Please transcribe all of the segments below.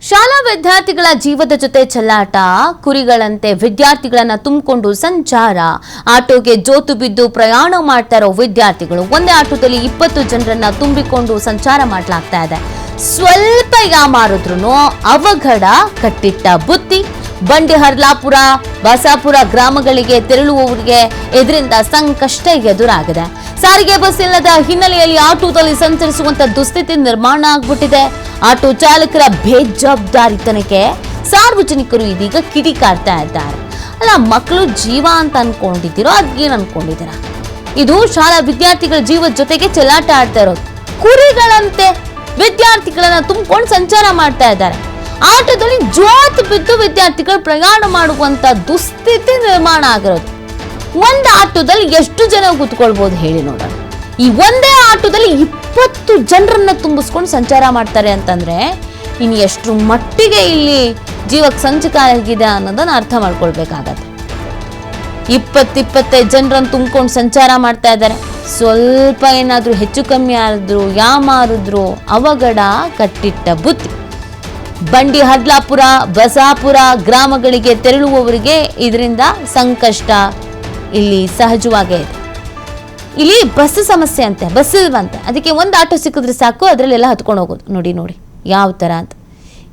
ಶಾಲಾ ವಿದ್ಯಾರ್ಥಿಗಳ ಜೀವದ ಜೊತೆ ಚೆಲ್ಲಾಟ, ಕುರಿಗಳಂತೆ ವಿದ್ಯಾರ್ಥಿಗಳನ್ನ ತುಂಬಿಕೊಂಡು ಸಂಚಾರ, ಆಟೋಗೆ ಜೋತು ಬಿದ್ದು ಪ್ರಯಾಣ ಮಾಡ್ತಾ ಇರೋ ವಿದ್ಯಾರ್ಥಿಗಳು. ಒಂದೇ ಆಟೋದಲ್ಲಿ 20 ಜನರನ್ನ ತುಂಬಿಕೊಂಡು ಸಂಚಾರ ಮಾಡಲಾಗ್ತಾ ಇದೆ. ಸ್ವಲ್ಪ ಯಾಮಾರಿದ್ರು ಅವಘಡ ಕಟ್ಟಿಟ್ಟ ಬುತ್ತಿ. ಬಂಡಿ ಹರ್ಲಾಪುರ, ಬಸಾಪುರ ಗ್ರಾಮಗಳಿಗೆ ತೆರಳುವವರಿಗೆ ಇದರಿಂದ ಸಂಕಷ್ಟ ಎದುರಾಗಿದೆ. ಸಾರಿಗೆ ಬಸ್ ಇಲ್ಲದ ಹಿನ್ನೆಲೆಯಲ್ಲಿ ಆಟೋದಲ್ಲಿ ಸಂಚರಿಸುವಂತ ದುಸ್ಥಿತಿ ನಿರ್ಮಾಣ ಆಗ್ಬಿಟ್ಟಿದೆ. ಆಟೋ ಚಾಲಕರ ಬೇಜವಾಬ್ದಾರಿತನಕ್ಕೆ ಸಾರ್ವಜನಿಕರು ಇದೀಗ ಕಿಡಿಕಾರ್ತಾ ಇದ್ದಾರೆ. ಅಲ್ಲ, ಮಕ್ಕಳು ಜೀವ ಅಂತ ಅನ್ಕೊಂಡಿದ್ದೀರೋ ಅದೇನು ಅನ್ಕೊಂಡಿದ್ದೀರಾ? ಇದು ಶಾಲಾ ವಿದ್ಯಾರ್ಥಿಗಳ ಜೀವದ ಜೊತೆಗೆ ಚೆಲ್ಲಾಟ ಆಡ್ತಾ ಇರೋದು. ಕುರಿಗಳಂತೆ ವಿದ್ಯಾರ್ಥಿಗಳನ್ನ ತುಂಬಿಕೊಂಡು ಸಂಚಾರ ಮಾಡ್ತಾ ಇದ್ದಾರೆ. ಆಟೋದಲ್ಲಿ ಜೋತು ಬಿದ್ದು ವಿದ್ಯಾರ್ಥಿಗಳು ಪ್ರಯಾಣ ಮಾಡುವಂತ ದುಸ್ಥಿತಿ ನಿರ್ಮಾಣ ಆಗಿರೋದು. ಒಂದು ಆಟೋದಲ್ಲಿ ಎಷ್ಟು ಜನ ಕೂತ್ಕೊಳ್ಬಹುದು ಹೇಳಿ ನೋಡೋಣ. ಈ ಒಂದೇ ಆಟೋದಲ್ಲಿ 20 ಜನರನ್ನ ತುಂಬಿಸ್ಕೊಂಡು ಸಂಚಾರ ಮಾಡ್ತಾರೆ ಅಂತಂದ್ರೆ ಇನ್ನು ಎಷ್ಟು ಮಟ್ಟಿಗೆ ಇಲ್ಲಿ ಜೀವಕ್ಕೆ ಸಂಚಕ ಆಗಿದೆ ಅನ್ನೋದನ್ನ ಅರ್ಥ ಮಾಡ್ಕೊಳ್ಬೇಕಾಗತ್ತೆ. 20-25 ಜನರನ್ನು ತುಂಬಿಕೊಂಡು ಸಂಚಾರ ಮಾಡ್ತಾ ಇದ್ದಾರೆ. ಸ್ವಲ್ಪ ಏನಾದ್ರೂ ಹೆಚ್ಚು ಕಮ್ಮಿ ಆದ್ರು, ಯಾಮಾರಿದ್ರು ಅವಘಡ ಕಟ್ಟಿಟ್ಟ ಬುತ್ತಿ. ಬಂಡಿ ಹರ್ಲಾಪುರ, ಬಸಾಪುರ ಗ್ರಾಮಗಳಿಗೆ ತೆರಳುವವರಿಗೆ ಇದರಿಂದ ಸಂಕಷ್ಟ ಇಲ್ಲಿ ಸಹಜವಾಗೇ ಇದೆ. ಇಲ್ಲಿ ಬಸ್ ಸಮಸ್ಯೆ ಅಂತೆ, ಬಸ್ ಇಲ್ವಂತೆ. ಅದಕ್ಕೆ ಒಂದು ಆಟೋ ಸಿಕ್ಕಿದ್ರೆ ಸಾಕು, ಅದರಲ್ಲೆಲ್ಲ ಹತ್ಕೊಂಡು ಹೋಗೋದು. ನೋಡಿ ಯಾವ ಥರ ಅಂತ.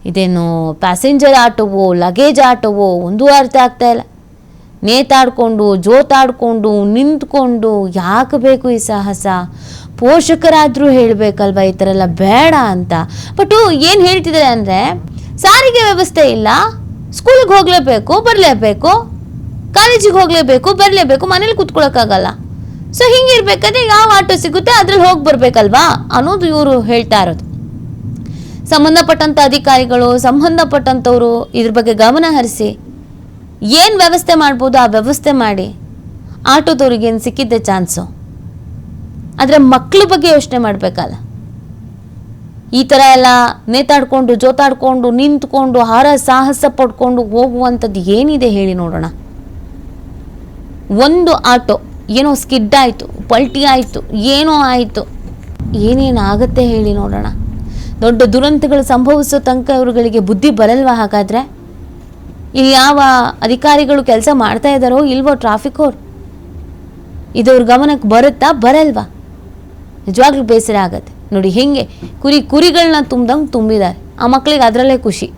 ಇದೇನು ಪ್ಯಾಸೆಂಜರ್ ಆಟೋವೋ ಲಗೇಜ್ ಆಟೋವೋ ಒಂದು ಅರ್ಥ ಆಗ್ತಾ ಇಲ್ಲ. ನೇತಾಡ್ಕೊಂಡು ಜೋತಾಡ್ಕೊಂಡು ನಿಂತ್ಕೊಂಡು ಯಾಕೆ ಬೇಕು ಈ ಸಾಹಸ? ಪೋಷಕರಾದರೂ ಹೇಳಬೇಕಲ್ವ ಈ ಥರ ಎಲ್ಲ ಬೇಡ ಅಂತ. ಬಟ್ ಏನು ಹೇಳ್ತಿದ್ದಾರೆ ಅಂದರೆ, ಸಾರಿಗೆ ವ್ಯವಸ್ಥೆ ಇಲ್ಲ, ಸ್ಕೂಲಿಗೆ ಹೋಗಲೇಬೇಕು ಬರಲೇಬೇಕು, ಕಾಲೇಜಿಗೆ ಹೋಗಲೇಬೇಕು ಬರಲೇಬೇಕು, ಮನೇಲಿ ಕೂತ್ಕೊಳ್ಳೋಕ್ಕಾಗಲ್ಲ. ಸೊ ಹಿಂಗಿರ್ಬೇಕಾದ್ರೆ ಯಾವ ಆಟೋ ಸಿಗುತ್ತೆ ಅದ್ರಲ್ಲಿ ಹೋಗಿ ಬರ್ಬೇಕಲ್ವಾ ಅನ್ನೋದು ಇವರು ಹೇಳ್ತಾ ಇರೋದು. ಸಂಬಂಧಪಟ್ಟಂತ ಅಧಿಕಾರಿಗಳು, ಸಂಬಂಧಪಟ್ಟಂಥವ್ರು ಇದ್ರ ಬಗ್ಗೆ ಗಮನ ಹರಿಸಿ ಏನು ವ್ಯವಸ್ಥೆ ಮಾಡ್ಬೋದು ಆ ವ್ಯವಸ್ಥೆ ಮಾಡಿ. ಆಟೋದವ್ರಿಗೆ ಏನು ಸಿಕ್ಕಿದ್ದೆ ಚಾನ್ಸು, ಆದರೆ ಮಕ್ಕಳ ಬಗ್ಗೆ ಯೋಚನೆ ಮಾಡಬೇಕಲ್ಲ. ಈ ಥರ ಎಲ್ಲ ನೇತಾಡ್ಕೊಂಡು ಜೋತಾಡ್ಕೊಂಡು ನಿಂತ್ಕೊಂಡು ಹಾರ ಸಾಹಸ ಪಡ್ಕೊಂಡು ಹೋಗುವಂಥದ್ದು ಏನಿದೆ ಹೇಳಿ ನೋಡೋಣ. ಒಂದು ಆಟೋ ಏನೋ ಸ್ಕಿಡ್ ಆಯಿತು, ಪಲ್ಟಿ ಆಯಿತು, ಏನೋ ಆಯಿತು, ಏನೇನಾಗುತ್ತೆ ಹೇಳಿ ನೋಡೋಣ. ದೊಡ್ಡ ದುರಂತಗಳು ಸಂಭವಿಸೋ ತನಕ ಇವ್ರುಗಳಿಗೆ ಬುದ್ಧಿ ಬರಲ್ವಾ? ಹಾಗಾದರೆ ಇಲ್ಲಿ ಯಾವ ಅಧಿಕಾರಿಗಳು ಕೆಲಸ ಮಾಡ್ತಾ ಇದ್ದಾರೋ ಇಲ್ವೋ, ಟ್ರಾಫಿಕ್ ಅವ್ರು, ಇದವ್ರ ಗಮನಕ್ಕೆ ಬರುತ್ತಾ ಬರಲ್ವಾ? ನಿಜವಾಗ್ಲೂ ಬೇಸರ ಆಗತ್ತೆ ನೋಡಿ. ಹೆಂಗೆ ಕುರಿಗಳನ್ನ ತುಂಬ್ದಂಗೆ ತುಂಬಿದ್ದಾರೆ. ಆ ಮಕ್ಕಳಿಗೆ ಅದರಲ್ಲೇ ಖುಷಿ.